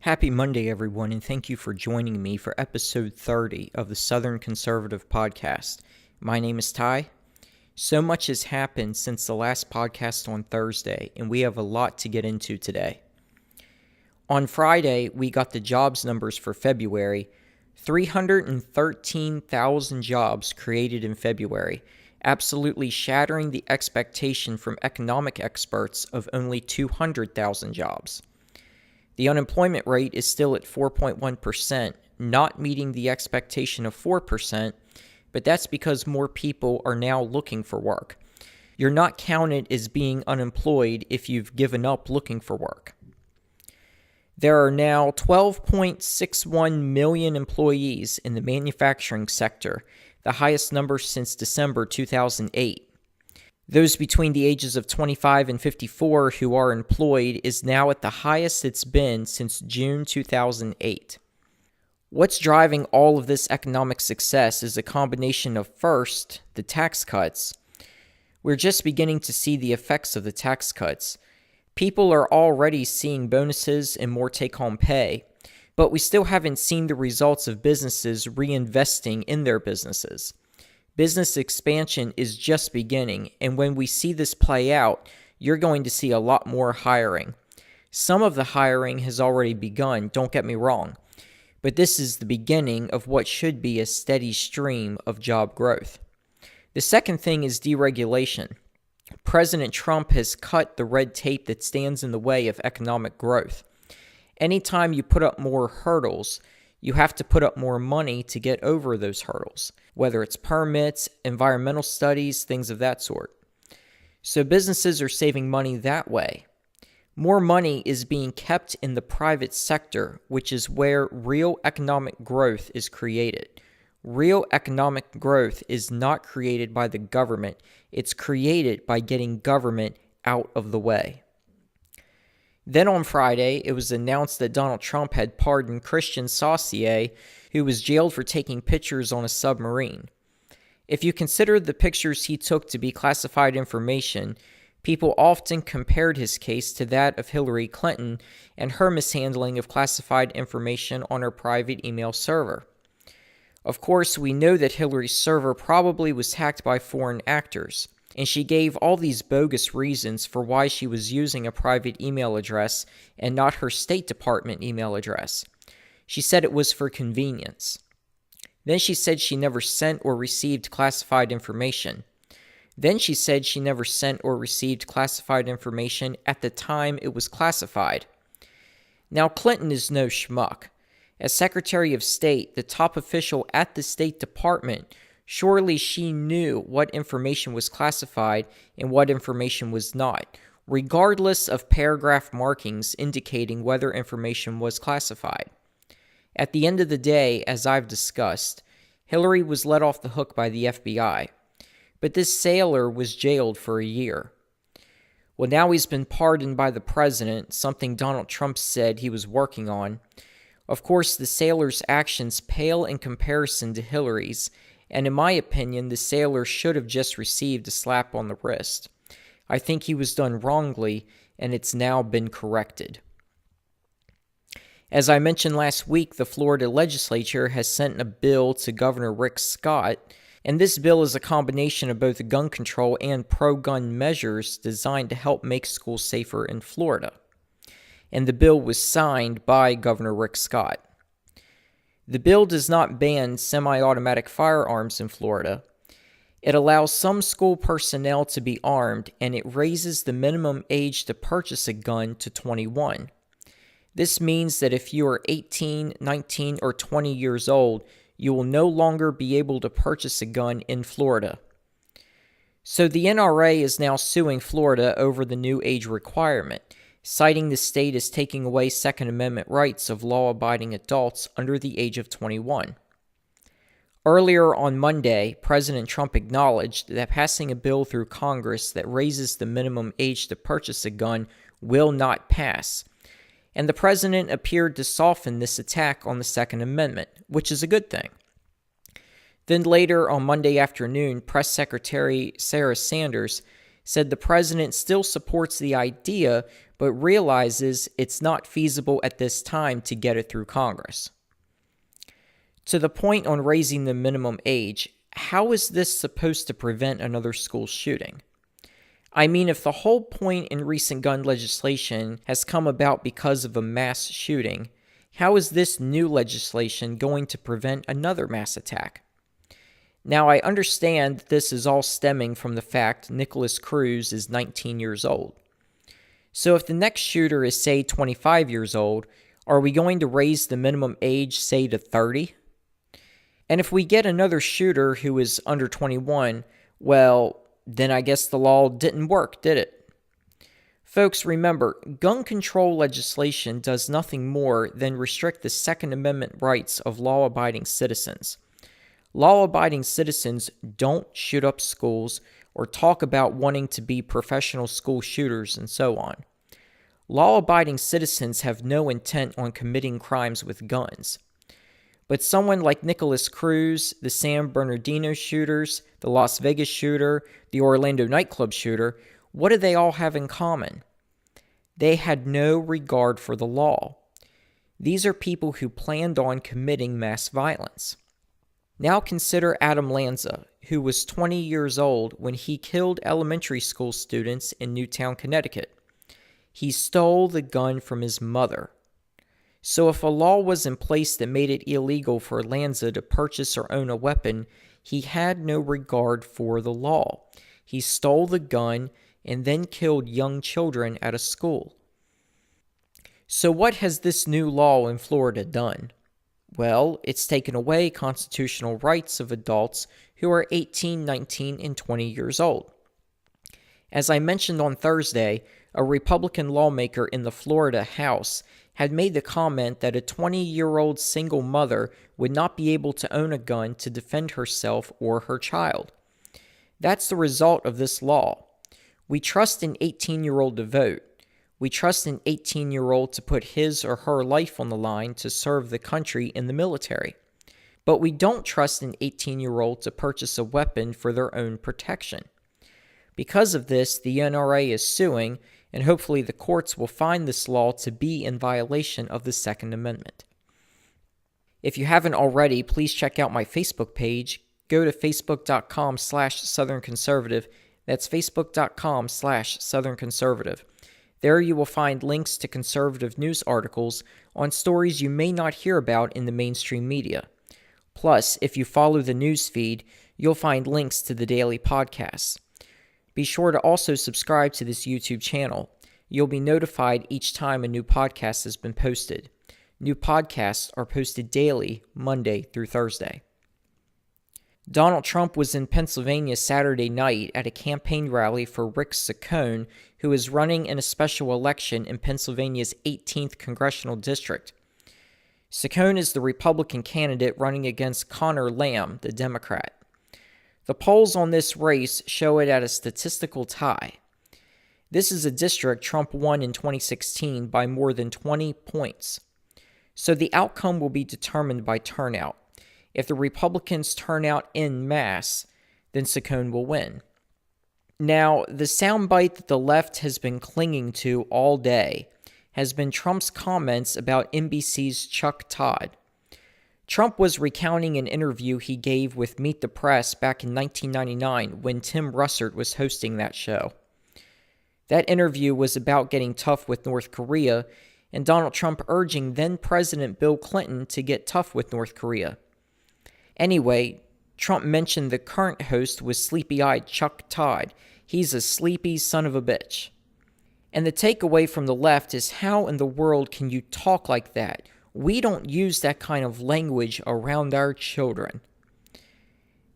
Happy Monday, everyone, and thank you for joining me for episode 30 of the Southern Conservative Podcast. My name is Ty. So much has happened since the last podcast on Thursday, and we have a lot to get into today. On Friday, we got the jobs numbers for February. 313,000 jobs created in February, absolutely shattering the expectation from economic experts of only 200,000 jobs. The unemployment rate is still at 4.1%, not meeting the expectation of 4%, but that's because more people are now looking for work. You're not counted as being unemployed if you've given up looking for work. There are now 12.61 million employees in the manufacturing sector, the highest number since December 2008. Those between the ages of 25 and 54 who are employed is now at the highest it's been since June 2008. What's driving all of this economic success is a combination of, first, the tax cuts. We're just beginning to see the effects of the tax cuts. People are already seeing bonuses and more take-home pay, but we still haven't seen the results of businesses reinvesting in their businesses. Business expansion is just beginning, and when we see this play out, you're going to see a lot more hiring. Some of the hiring has already begun, don't get me wrong, but this is the beginning of what should be a steady stream of job growth. The second thing is deregulation. President Trump has cut the red tape that stands in the way of economic growth. Anytime you put up more hurdles, you have to put up more money to get over those hurdles, whether it's permits, environmental studies, things of that sort. So businesses are saving money that way. More money is being kept in the private sector, which is where real economic growth is created. Real economic growth is not created by the government. It's created by getting government out of the way. Then on Friday, it was announced that Donald Trump had pardoned Christian Saucier, who was jailed for taking pictures on a submarine. If you consider the pictures he took to be classified information, people often compared his case to that of Hillary Clinton and her mishandling of classified information on her private email server. Of course, we know that Hillary's server probably was hacked by foreign actors, and she gave all these bogus reasons for why she was using a private email address and not her State Department email address. She said it was for convenience. Then she said she never sent or received classified information. Then she said she never sent or received classified information at the time it was classified. Now, Clinton is no schmuck. As Secretary of State, the top official at the State Department, surely she knew what information was classified and what information was not, regardless of paragraph markings indicating whether information was classified. At the end of the day, as I've discussed, Hillary was let off the hook by the FBI, but this sailor was jailed for a year. Well, now he's been pardoned by the president, something Donald Trump said he was working on. Of course, the sailor's actions pale in comparison to Hillary's, and in my opinion, the sailor should have just received a slap on the wrist. I think he was done wrongly, and it's now been corrected. As I mentioned last week, the Florida legislature has sent a bill to Governor Rick Scott, and this bill is a combination of both gun control and pro-gun measures designed to help make schools safer in Florida. And the bill was signed by Governor Rick Scott. The bill does not ban semi-automatic firearms in Florida. It allows some school personnel to be armed, and it raises the minimum age to purchase a gun to 21. This means that if you are 18, 19, or 20 years old, you will no longer be able to purchase a gun in Florida. So the NRA is now suing Florida over the new age requirement, citing the state as taking away Second Amendment rights of law-abiding adults under the age of 21. Earlier on Monday, President Trump acknowledged that passing a bill through Congress that raises the minimum age to purchase a gun will not pass, and the president appeared to soften this attack on the Second Amendment, which is a good thing. Then later on Monday afternoon, Press Secretary Sarah Sanders said the president still supports the idea but realizes it's not feasible at this time to get it through Congress. To the point on raising the minimum age, how is this supposed to prevent another school shooting? I mean, if the whole point in recent gun legislation has come about because of a mass shooting, how is this new legislation going to prevent another mass attack? Now, I understand this is all stemming from the fact Nikolas Cruz is 19 years old. So if the next shooter is, say, 25 years old, are we going to raise the minimum age, say, to 30? And if we get another shooter who is under 21, well, then I guess the law didn't work, did it? Folks, remember, gun control legislation does nothing more than restrict the Second Amendment rights of law-abiding citizens. Law-abiding citizens don't shoot up schools or talk about wanting to be professional school shooters and so on. Law-abiding citizens have no intent on committing crimes with guns. But someone like Nikolas Cruz, the San Bernardino shooters, the Las Vegas shooter, the Orlando nightclub shooter, what do they all have in common? They had no regard for the law. These are people who planned on committing mass violence. Now consider Adam Lanza, who was 20 years old when he killed elementary school students in Newtown, Connecticut. He stole the gun from his mother. So if a law was in place that made it illegal for Lanza to purchase or own a weapon, he had no regard for the law. He stole the gun and then killed young children at a school. So what has this new law in Florida done? Well, it's taken away constitutional rights of adults who are 18, 19, and 20 years old. As I mentioned on Thursday, a Republican lawmaker in the Florida House had made the comment that a 20-year-old single mother would not be able to own a gun to defend herself or her child. That's the result of this law. We trust an 18-year-old to vote. We trust an 18-year-old to put his or her life on the line to serve the country in the military. But we don't trust an 18-year-old to purchase a weapon for their own protection. Because of this, the NRA is suing, and hopefully the courts will find this law to be in violation of the Second Amendment. If you haven't already, please check out my Facebook page. Go to facebook.com/Southern Conservative. That's facebook.com/Southern Conservative. There you will find links to conservative news articles on stories you may not hear about in the mainstream media. Plus, if you follow the news feed, you'll find links to the daily podcasts. Be sure to also subscribe to this YouTube channel. You'll be notified each time a new podcast has been posted. New podcasts are posted daily, Monday through Thursday. Donald Trump was in Pennsylvania Saturday night at a campaign rally for Rick Saccone, who is running in a special election in Pennsylvania's 18th congressional district. Saccone is the Republican candidate running against Connor Lamb, the Democrat. The polls on this race show it at a statistical tie. This is a district Trump won in 2016 by more than 20 points. So the outcome will be determined by turnout. If the Republicans turn out en masse, then Saccone will win. Now, the soundbite that the left has been clinging to all day has been Trump's comments about NBC's Chuck Todd. Trump was recounting an interview he gave with Meet the Press back in 1999 when Tim Russert was hosting that show. That interview was about getting tough with North Korea and Donald Trump urging then-President Bill Clinton to get tough with North Korea. Anyway, Trump mentioned the current host was sleepy-eyed Chuck Todd. He's a sleepy son of a bitch. And the takeaway from the left is, how in the world can you talk like that? We don't use that kind of language around our children.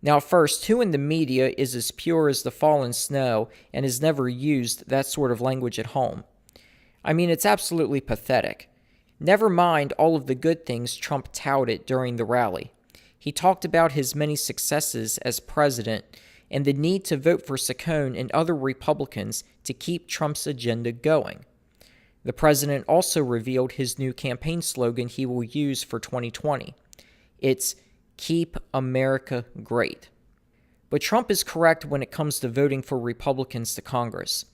Now first, who in the media is as pure as the fallen snow and has never used that sort of language at home? I mean, it's absolutely pathetic. Never mind all of the good things Trump touted during the rally. He talked about his many successes as president and the need to vote for Saccone and other Republicans to keep Trump's agenda going. The president also revealed his new campaign slogan he will use for 2020. It's "Keep America Great." But Trump is correct when it comes to voting for Republicans to Congress.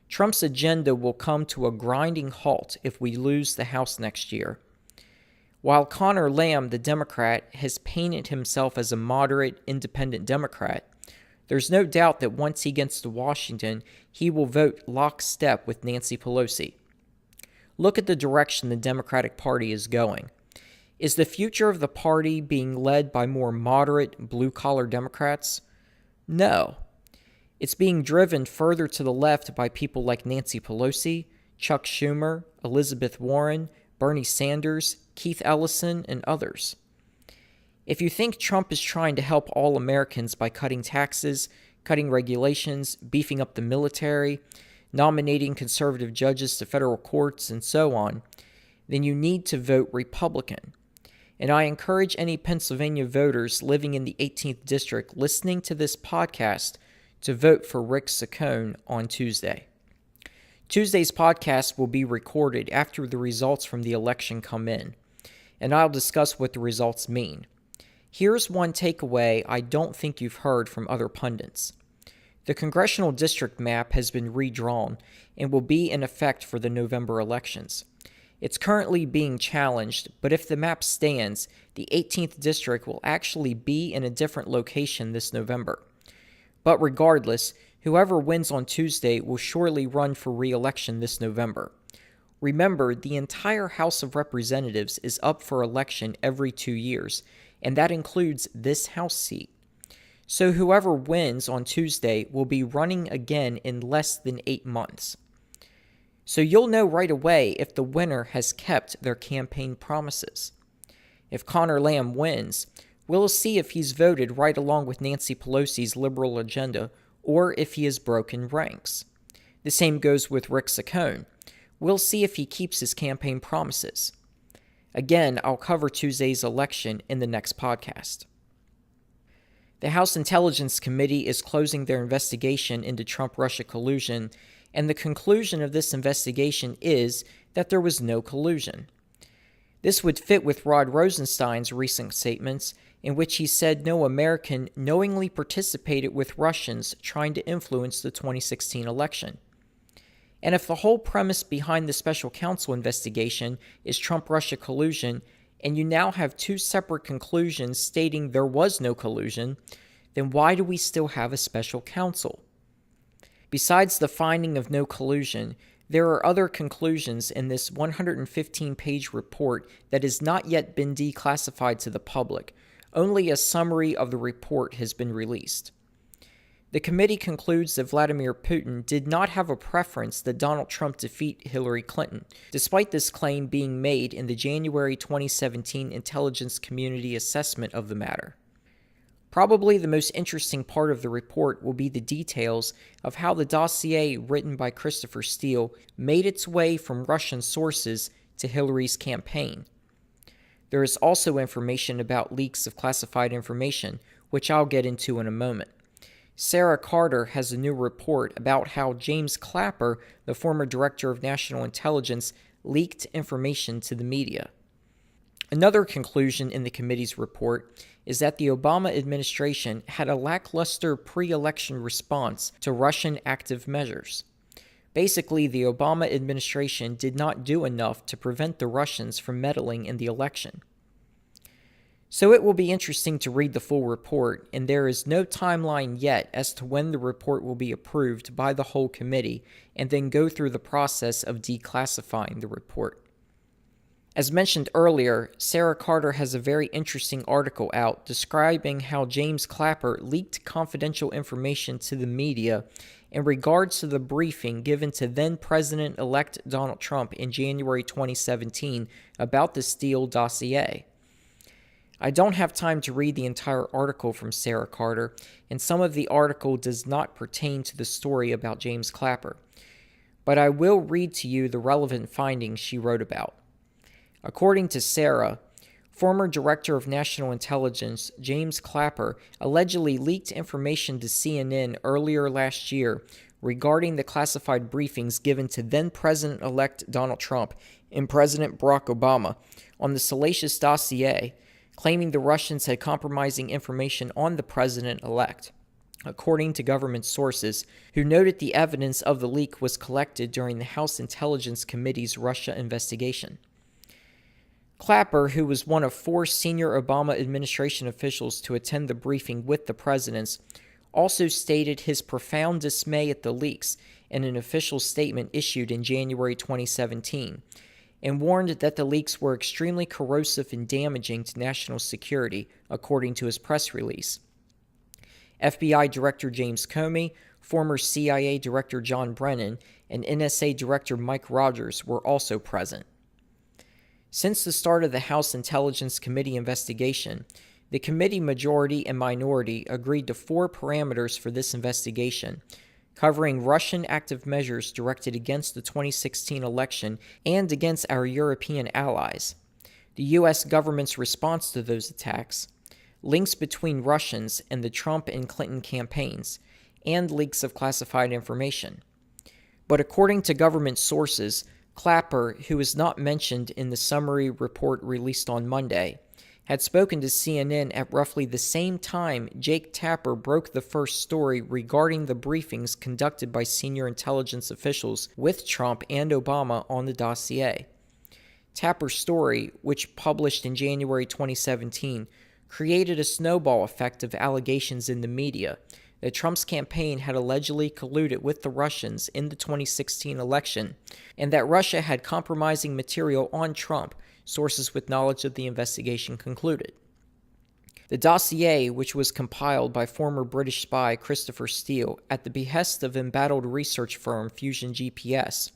Trump's agenda will come to a grinding halt if we lose the House next year. While Connor Lamb, the Democrat, has painted himself as a moderate, independent Democrat, there's no doubt that once he gets to Washington, he will vote lockstep with Nancy Pelosi. Look at the direction the Democratic Party is going. Is the future of the party being led by more moderate, blue-collar Democrats? No. It's being driven further to the left by people like Nancy Pelosi, Chuck Schumer, Elizabeth Warren, Bernie Sanders, Keith Ellison, and others. If you think Trump is trying to help all Americans by cutting taxes, cutting regulations, beefing up the military, nominating conservative judges to federal courts, and so on, then you need to vote Republican. And I encourage any Pennsylvania voters living in the 18th District listening to this podcast to vote for Rick Saccone on Tuesday. Tuesday's podcast will be recorded after the results from the election come in, and I'll discuss what the results mean. Here's one takeaway I don't think you've heard from other pundits. The congressional district map has been redrawn and will be in effect for the November elections. It's currently being challenged, but if the map stands, the 18th district will actually be in a different location this November. But regardless, whoever wins on Tuesday will surely run for re-election this November. Remember, the entire House of Representatives is up for election every 2 years, and that includes this House seat. So whoever wins on Tuesday will be running again in less than 8 months. So you'll know right away if the winner has kept their campaign promises. If Connor Lamb wins, we'll see if he's voted right along with Nancy Pelosi's liberal agenda or if he has broken ranks. The same goes with Rick Saccone. We'll see if he keeps his campaign promises. Again, I'll cover Tuesday's election in the next podcast. The House Intelligence Committee is closing their investigation into Trump-Russia collusion, and the conclusion of this investigation is that there was no collusion. This would fit with Rod Rosenstein's recent statements, in which he said no American knowingly participated with Russians trying to influence the 2016 election. And if the whole premise behind the special counsel investigation is Trump-Russia collusion, and you now have two separate conclusions stating there was no collusion, then why do we still have a special counsel? Besides the finding of no collusion, there are other conclusions in this 115-page report that has not yet been declassified to the public. Only a summary of the report has been released. The committee concludes that Vladimir Putin did not have a preference that Donald Trump defeat Hillary Clinton, despite this claim being made in the January 2017 intelligence community assessment of the matter. Probably the most interesting part of the report will be the details of how the dossier written by Christopher Steele made its way from Russian sources to Hillary's campaign. There is also information about leaks of classified information, which I'll get into in a moment. Sarah Carter has a new report about how James Clapper, the former director of national intelligence, leaked information to the media. Another conclusion in the committee's report is that the Obama administration had a lackluster pre-election response to Russian active measures. Basically, the Obama administration did not do enough to prevent the Russians from meddling in the election. So it will be interesting to read the full report, and there is no timeline yet as to when the report will be approved by the whole committee and then go through the process of declassifying the report. As mentioned earlier, Sarah Carter has a very interesting article out describing how James Clapper leaked confidential information to the media in regards to the briefing given to then-President-elect Donald Trump in January 2017 about the Steele dossier. I don't have time to read the entire article from Sarah Carter, and some of the article does not pertain to the story about James Clapper, but I will read to you the relevant findings she wrote about. According to Sarah, former Director of National Intelligence James Clapper allegedly leaked information to CNN earlier last year regarding the classified briefings given to then-President-elect Donald Trump and President Barack Obama on the salacious dossier, claiming the Russians had compromising information on the president-elect. according to government sources, who noted the evidence of the leak was collected during the House Intelligence Committee's Russia investigation. Clapper, who was one of 4 senior Obama administration officials to attend the briefing with the presidents, also stated his profound dismay at the leaks in an official statement issued in January 2017, and warned that the leaks were extremely corrosive and damaging to national security, according to his press release. FBI Director James Comey, former CIA Director John Brennan, and NSA Director Mike Rogers were also present. Since the start of the House Intelligence Committee investigation, the committee majority and minority agreed to 4 parameters for this investigation, covering Russian active measures directed against the 2016 election and against our European allies, the U.S. government's response to those attacks, links between Russians and the Trump and Clinton campaigns, and leaks of classified information. But according to government sources, Clapper, who is not mentioned in the summary report released on Monday, had spoken to CNN at roughly the same time Jake Tapper broke the first story regarding the briefings conducted by senior intelligence officials with Trump and Obama on the dossier. Tapper's story, which published in January 2017, created a snowball effect of allegations in the media that Trump's campaign had allegedly colluded with the Russians in the 2016 election, and that Russia had compromising material on Trump, sources with knowledge of the investigation concluded. The dossier, which was compiled by former British spy Christopher Steele at the behest of embattled research firm Fusion GPS,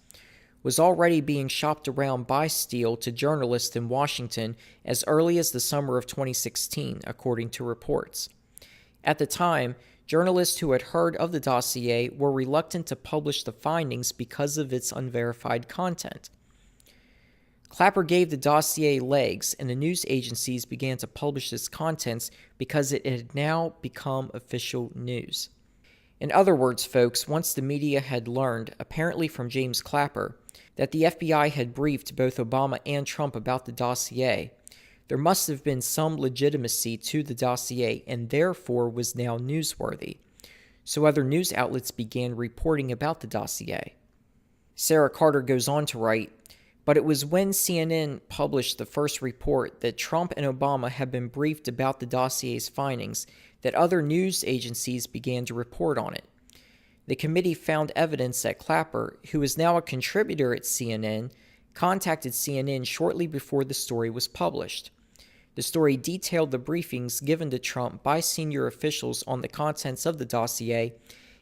was already being shopped around by Steele to journalists in Washington as early as the summer of 2016, according to reports. At the time, journalists who had heard of the dossier were reluctant to publish the findings because of its unverified content. Clapper gave the dossier legs, and the news agencies began to publish its contents because it had now become official news. In other words, folks, once the media had learned, apparently from James Clapper, that the FBI had briefed both Obama and Trump about the dossier, there must have been some legitimacy to the dossier and therefore was now newsworthy. So other news outlets began reporting about the dossier. Sarah Carter goes on to write, but it was when CNN published the first report that Trump and Obama had been briefed about the dossier's findings that other news agencies began to report on it. The committee found evidence that Clapper, who is now a contributor at CNN, contacted CNN shortly before the story was published. The story detailed the briefings given to Trump by senior officials on the contents of the dossier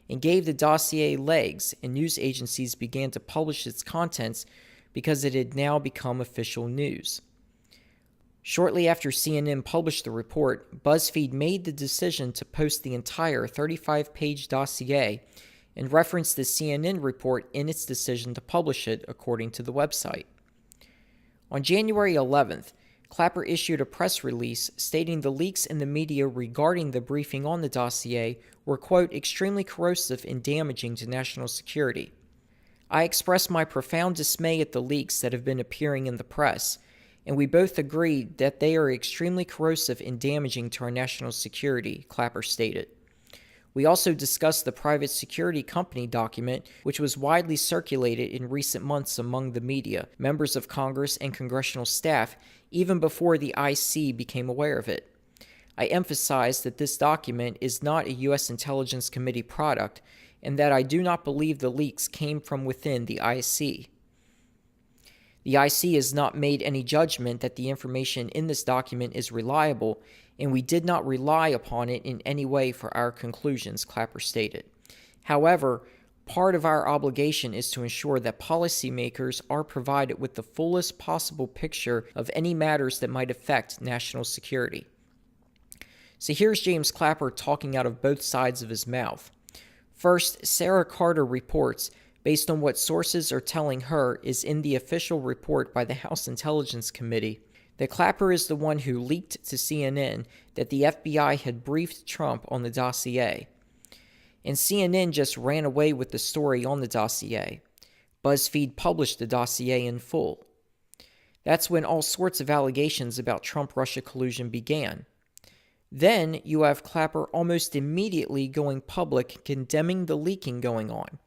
and gave the dossier legs, and news agencies began to publish its contents because it had now become official news. Shortly after CNN published the report, BuzzFeed made the decision to post the entire 35-page dossier and referenced the CNN report in its decision to publish it, according to the website. On January 11th, Clapper issued a press release stating the leaks in the media regarding the briefing on the dossier were, quote, extremely corrosive and damaging to national security. I express my profound dismay at the leaks that have been appearing in the press, and we both agreed that they are extremely corrosive and damaging to our national security, Clapper stated. We also discussed the private security company document, which was widely circulated in recent months among the media, members of Congress, and congressional staff, even before the IC became aware of it. I emphasized that this document is not a U.S. Intelligence Committee product, and that I do not believe the leaks came from within the IC. The IC has not made any judgment that the information in this document is reliable, and we did not rely upon it in any way for our conclusions, Clapper stated. However, part of our obligation is to ensure that policymakers are provided with the fullest possible picture of any matters that might affect national security. So here's James Clapper talking out of both sides of his mouth. First, Sarah Carter reports, based on what sources are telling her is in the official report by the House Intelligence Committee, that Clapper is the one who leaked to CNN that the FBI had briefed Trump on the dossier. And CNN just ran away with the story on the dossier. BuzzFeed published the dossier in full. That's when all sorts of allegations about Trump-Russia collusion began. Then you have Clapper almost immediately going public condemning the leaking going on.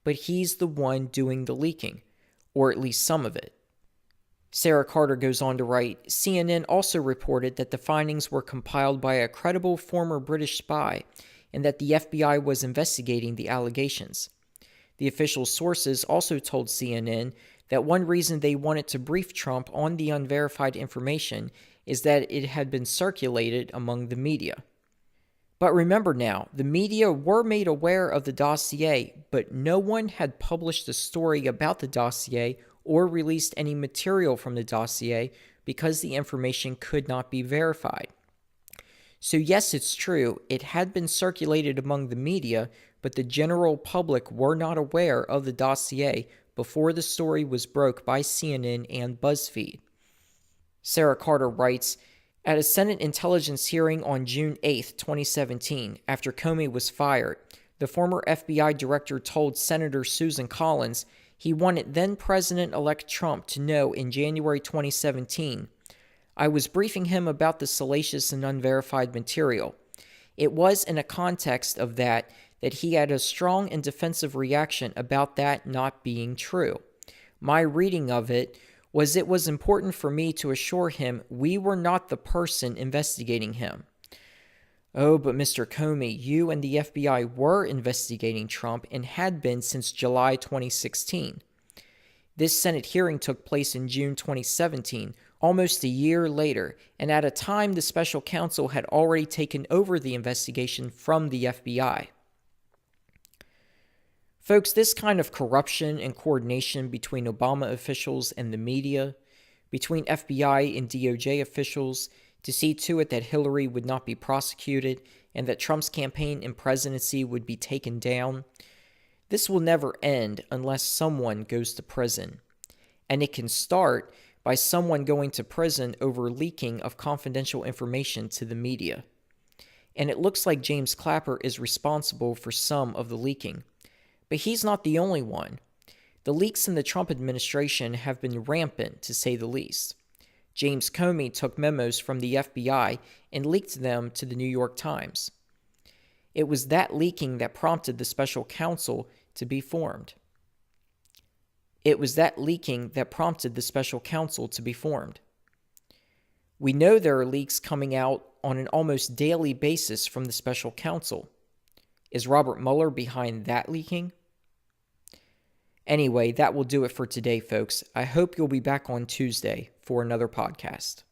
But he's the one doing the leaking, or at least some of it. Sarah Carter goes on to write, CNN also reported that the findings were compiled by a credible former British spy and that the FBI was investigating the allegations. The official sources also told CNN that one reason they wanted to brief Trump on the unverified information is that it had been circulated among the media. But remember now, the media were made aware of the dossier, but no one had published a story about the dossier or released any material from the dossier because the information could not be verified. So yes, it's true, it had been circulated among the media, but the general public were not aware of the dossier before the story was broke by CNN and BuzzFeed. Sarah Carter writes, at a Senate intelligence hearing on June 8, 2017, after Comey was fired, the former FBI director told Senator Susan Collins he wanted then-President-elect Trump to know in January 2017, I was briefing him about the salacious and unverified material. It was in a context of that he had a strong and defensive reaction about that not being true. My reading of it was important for me to assure him we were not the person investigating him. Oh, but Mr. Comey, you and the FBI were investigating Trump and had been since July 2016. This Senate hearing took place in June 2017, almost a year later, and at a time the special counsel had already taken over the investigation from the FBI. Folks, this kind of corruption and coordination between Obama officials and the media, between FBI and DOJ officials, to see to it that Hillary would not be prosecuted and that Trump's campaign and presidency would be taken down, this will never end unless someone goes to prison. And it can start by someone going to prison over leaking of confidential information to the media. And it looks like James Clapper is responsible for some of the leaking. But he's not the only one. The leaks in the Trump administration have been rampant, to say the least. James Comey took memos from the FBI and leaked them to the New York Times. It was that leaking that prompted the special counsel to be formed. We know there are leaks coming out on an almost daily basis from the special counsel. Is Robert Mueller behind that leaking? Anyway, that will do it for today, folks. I hope you'll be back on Tuesday for another podcast.